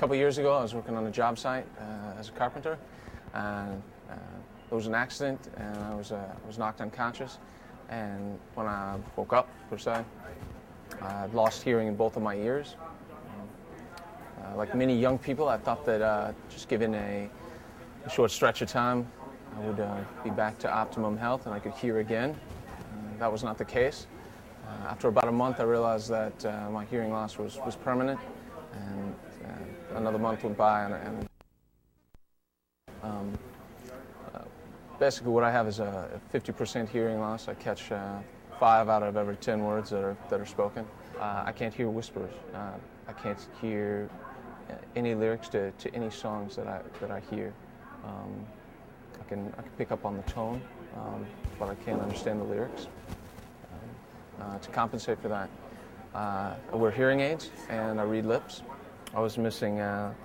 couple years ago, I was working on a job site as a carpenter, and there was an accident, and I was knocked unconscious. And when I woke up, per se, I had lost hearing in both of my ears. Like many young people, I thought that just given a short stretch of time, I would be back to optimum health and I could hear again. That was not the case. After about a month, I realized that my hearing loss was permanent, and another month went by, and basically what I have is a 50% hearing loss. I catch 5 out of every 10 words that are spoken. I can't hear whispers. I can't hear any lyrics to any songs that I hear. I can pick up on the tone, but I can't understand the lyrics. To compensate for that, I wear hearing aids and I read lips. I was missing a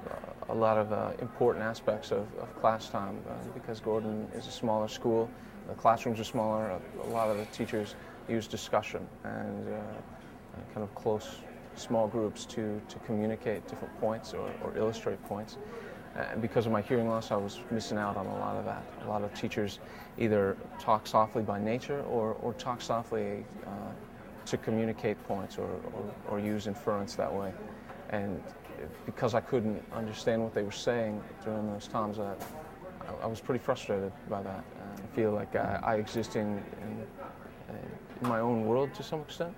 lot of important aspects of class time because Gordon is a smaller school. The classrooms are smaller. A lot of the teachers use discussion and kind of close, small groups to communicate different points or illustrate points. And because of my hearing loss, I was missing out on a lot of that. A lot of teachers either talk softly by nature or talk softly to communicate points or use inference that way. And because I couldn't understand what they were saying during those times, I was pretty frustrated by that. I feel like I exist in my own world to some extent,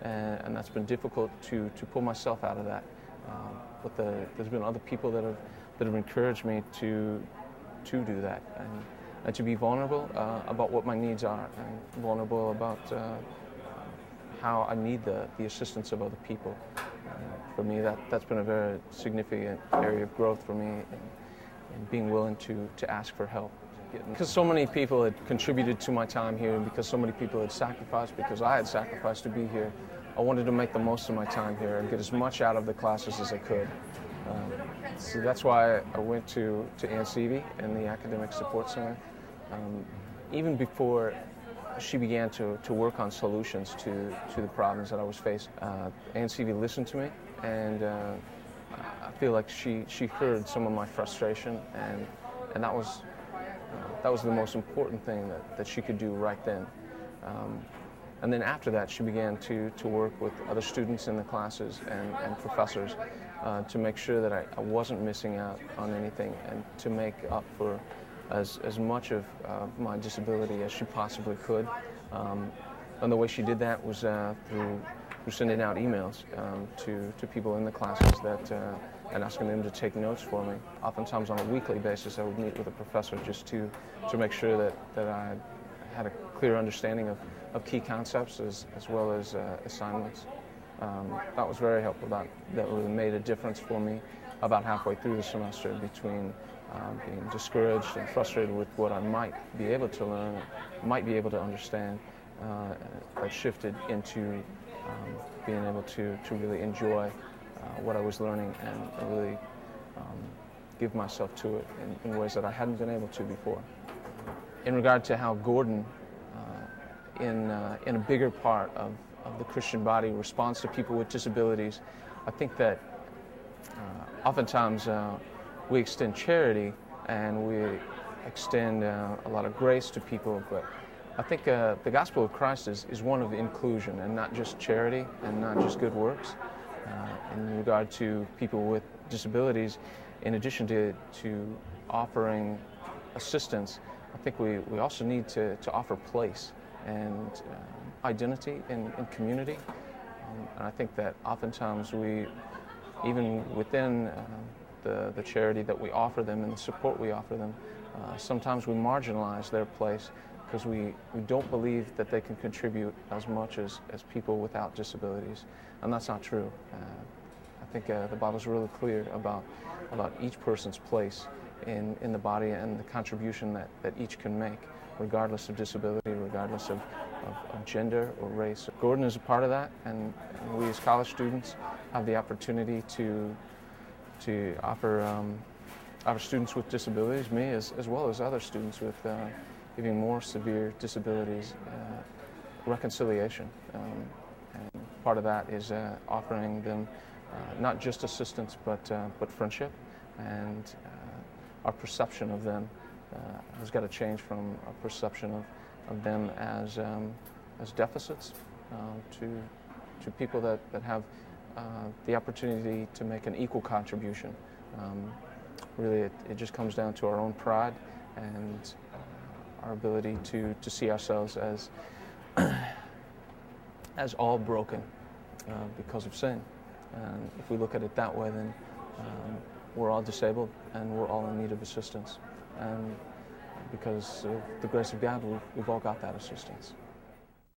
and that's been difficult to pull myself out of that. But there's been other people that have encouraged me to do that and to be vulnerable about what my needs are, and vulnerable about how I need the assistance of other people. For me, that's been a very significant area of growth for me, and being willing to ask for help. Because so many people had contributed to my time here, and because so many people had sacrificed, because I had sacrificed to be here, I wanted to make the most of my time here and get as much out of the classes as I could. So that's why I went to ANCV and the Academic Support Center. Even before she began to work on solutions to the problems that I was facing, ANCV listened to me, and I feel like she heard some of my frustration, and that was the most important thing that she could do right then. And then after that, she began to work with other students in the classes and professors to make sure that I wasn't missing out on anything, and to make up for as much of my disability as she possibly could. And the way she did that was through sending out emails to people in the classes and asking them to take notes for me. Oftentimes on a weekly basis, I would meet with a professor just to make sure that I had a clear understanding of key concepts as well as assignments. That was very helpful. That really made a difference for me about halfway through the semester, between being discouraged and frustrated with what I might be able to learn, might be able to understand. That shifted into being able to really enjoy what I was learning and really give myself to it in ways that I hadn't been able to before. In regard to how Gordon, in a bigger part of the Christian body, responds to people with disabilities, I think that oftentimes we extend charity and we extend a lot of grace to people, but I think the gospel of Christ is one of inclusion and not just charity and not just good works. In regard to people with disabilities, in addition to offering assistance, I think we also need to offer place and identity in community. And I think that oftentimes we, even within the charity that we offer them and the support we offer them, sometimes we marginalize their place because we don't believe that they can contribute as much as people without disabilities. And that's not true. I think the Bible's really clear about each person's place in the body and the contribution that each can make, regardless of disability, regardless of gender or race. Gordon is a part of that, and we as college students have the opportunity to offer students with disabilities, me as well as other students with even more severe disabilities, reconciliation. And part of that is offering them not just assistance, but friendship, and our perception of them has got to change from a perception of them as deficits to people that have the opportunity to make an equal contribution. Really, it just comes down to our own pride and our ability to see ourselves as all broken because of sin. And if we look at it that way, then we're all disabled and we're all in need of assistance. And because of the grace of God, we've all got that assistance.